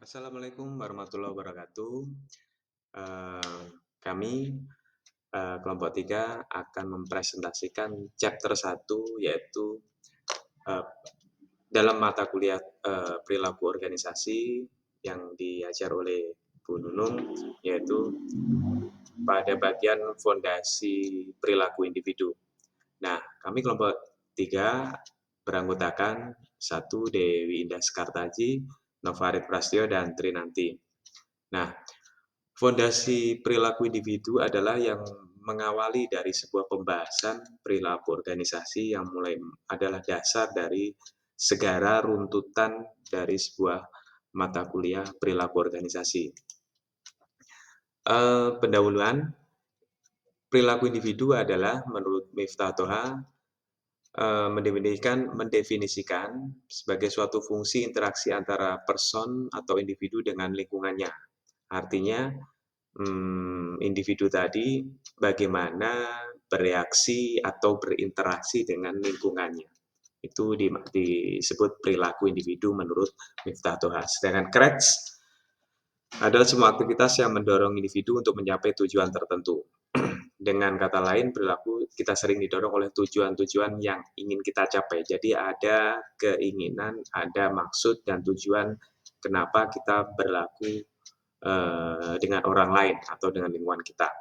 Assalamualaikum warahmatullahi wabarakatuh. Eh, Kami kelompok 3 akan mempresentasikan chapter 1 yaitu eh, dalam mata kuliah perilaku organisasi yang diajar oleh Bu Nunung, yaitu pada bagian fondasi perilaku individu. Nah, kami kelompok 3 beranggotakan satu Dewi Indah Sekartaji, Novarit Prastyo, dan Trinanti. Nah, fondasi perilaku individu adalah yang mengawali dari sebuah pembahasan perilaku organisasi yang mulai adalah dasar dari segala runtutan dari sebuah mata kuliah perilaku organisasi. Pendahuluan, perilaku individu adalah menurut Miftah Toha mendefinisikan sebagai suatu fungsi interaksi antara person atau individu dengan lingkungannya. Artinya, individu tadi bagaimana bereaksi atau berinteraksi dengan lingkungannya. Itu disebut perilaku individu menurut Miftah Toha. Sedangkan CREX adalah semua aktivitas yang mendorong individu untuk mencapai tujuan tertentu. Dengan kata lain, perilaku kita sering didorong oleh tujuan-tujuan yang ingin kita capai. Jadi ada keinginan, ada maksud dan tujuan kenapa kita berlaku dengan orang lain atau dengan lingkungan kita.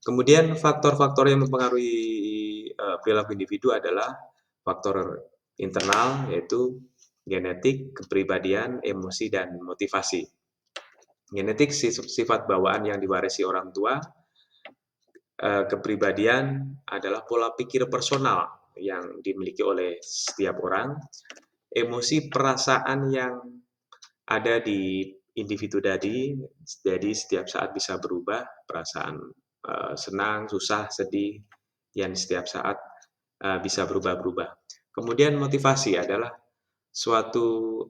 Kemudian faktor-faktor yang mempengaruhi perilaku individu adalah faktor internal, yaitu genetik, kepribadian, emosi, dan motivasi. Genetik sifat bawaan yang diwarisi orang tua, kepribadian adalah pola pikir personal yang dimiliki oleh setiap orang, emosi perasaan yang ada di individu tadi, jadi setiap saat bisa berubah, perasaan senang, susah, sedih, yang setiap saat bisa berubah-berubah. Kemudian motivasi adalah suatu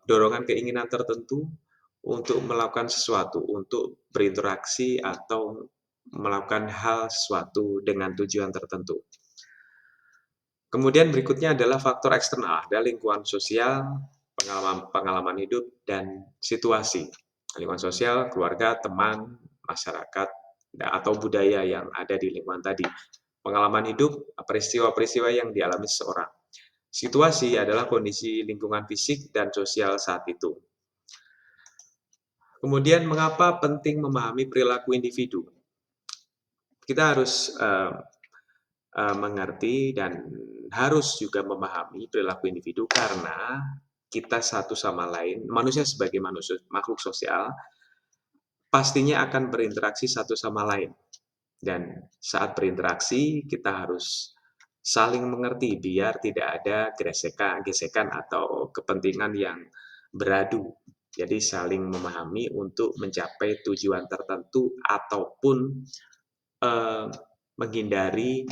dorongan keinginan tertentu untuk melakukan sesuatu, untuk berinteraksi atau melakukan hal sesuatu dengan tujuan tertentu. Kemudian berikutnya adalah faktor eksternal, ada lingkungan sosial, pengalaman hidup, dan situasi. Lingkungan sosial, keluarga, teman, masyarakat, atau budaya yang ada di lingkungan tadi. Pengalaman hidup, peristiwa-peristiwa yang dialami seseorang. Situasi adalah kondisi lingkungan fisik dan sosial saat itu. Kemudian mengapa penting memahami perilaku individu? Kita harus mengerti dan harus juga memahami perilaku individu karena kita satu sama lain, manusia sebagai manusia makhluk sosial, pastinya akan berinteraksi satu sama lain. Dan saat berinteraksi, kita harus saling mengerti biar tidak ada gesekan atau kepentingan yang beradu. Jadi saling memahami untuk mencapai tujuan tertentu ataupun menghindari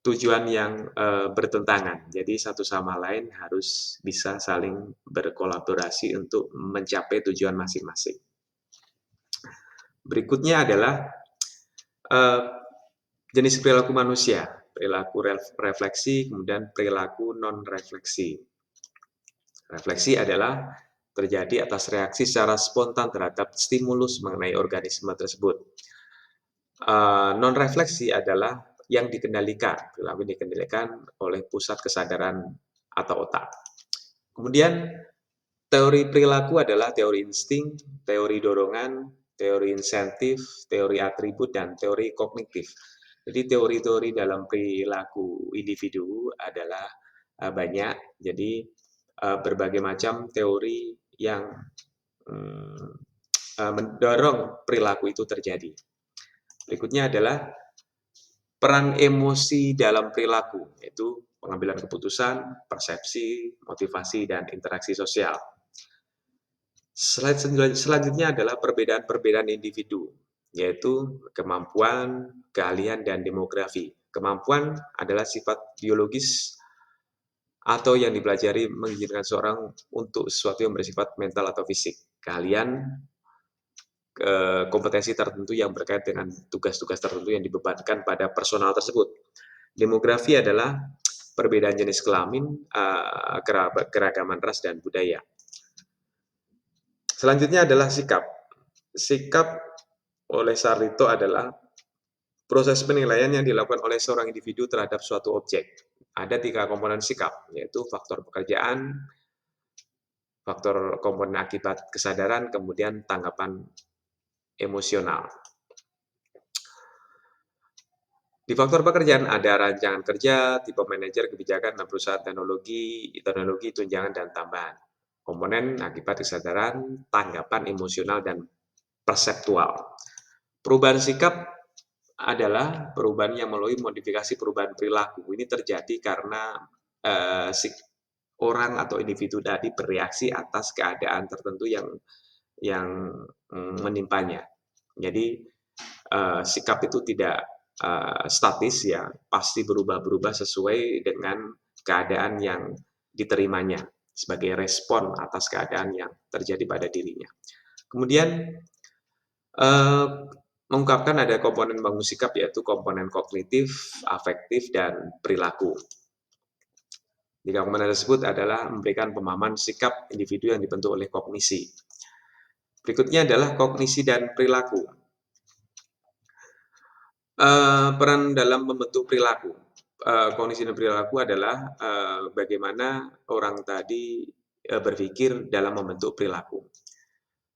tujuan yang bertentangan. Jadi satu sama lain harus bisa saling berkolaborasi untuk mencapai tujuan masing-masing. Berikutnya adalah jenis perilaku manusia, perilaku refleksi, kemudian perilaku non-refleksi. Refleksi adalah terjadi atas reaksi secara spontan terhadap stimulus mengenai organisme tersebut. Non-refleksi adalah yang dikendalikan, perilaku dikendalikan oleh pusat kesadaran atau otak. Kemudian teori perilaku adalah teori insting, teori dorongan, teori insentif, teori atribut, dan teori kognitif. Jadi teori-teori dalam perilaku individu adalah banyak. Jadi berbagai macam teori yang mendorong perilaku itu terjadi. Berikutnya adalah peran emosi dalam perilaku, yaitu pengambilan keputusan, persepsi, motivasi, dan interaksi sosial. Selanjutnya adalah perbedaan-perbedaan individu, yaitu kemampuan, keahlian, dan demografi. Kemampuan adalah sifat biologis atau yang dipelajari mengizinkan seorang untuk sesuatu yang bersifat mental atau fisik. Keahlian, kompetensi tertentu yang berkait dengan tugas-tugas tertentu yang dibebankan pada personal tersebut. Demografi adalah perbedaan jenis kelamin, keragaman ras dan budaya. Selanjutnya adalah sikap. Sikap oleh Sarlito adalah proses penilaian yang dilakukan oleh seorang individu terhadap suatu objek. Ada 3 komponen sikap, yaitu faktor pekerjaan, faktor komponen akibat kesadaran, kemudian tanggapan emosional. Di faktor pekerjaan ada rancangan kerja, tipe manajer, kebijakan, dan perusahaan teknologi, tunjangan, dan tambahan. Komponen akibat kesadaran, tanggapan emosional, dan perseptual. Perubahan sikap adalah perubahan yang melalui modifikasi perubahan perilaku. Ini terjadi karena orang atau individu tadi bereaksi atas keadaan tertentu yang menimpanya. Jadi sikap itu tidak statis, ya, pasti berubah-berubah sesuai dengan keadaan yang diterimanya sebagai respon atas keadaan yang terjadi pada dirinya. Kemudian mengungkapkan ada komponen bangun sikap, yaitu komponen kognitif, afektif, dan perilaku. 3 komponen tersebut adalah memberikan pemahaman sikap individu yang dibentuk oleh kognisi. Berikutnya adalah kognisi dan perilaku. Peran dalam membentuk perilaku. Kognisi dan perilaku adalah bagaimana orang tadi berpikir dalam membentuk perilaku.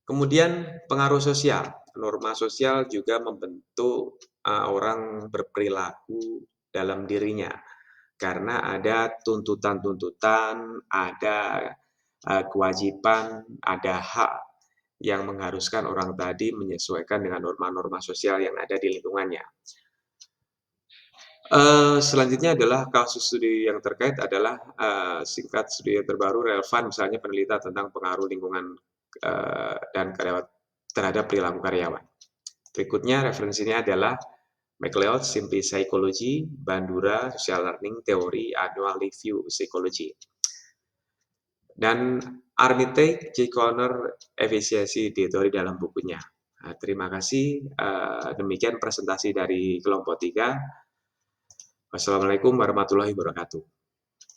Kemudian pengaruh sosial. Norma sosial juga membentuk orang berperilaku dalam dirinya. Karena ada tuntutan-tuntutan, ada kewajiban, ada hak yang mengharuskan orang tadi menyesuaikan dengan norma-norma sosial yang ada di lingkungannya. Selanjutnya adalah kasus studi yang terkait adalah singkat studi yang terbaru relevan, misalnya penelitian tentang pengaruh lingkungan dan karyawan terhadap perilaku karyawan. Berikutnya referensinya adalah MacLeod, Simple Psychology, Bandura, Social Learning Theory, Annual Review Psychology. Dan Armitage, J. Conner, Efisiensi Teori dalam bukunya. Nah, terima kasih. Demikian presentasi dari kelompok 3. Wassalamualaikum warahmatullahi wabarakatuh.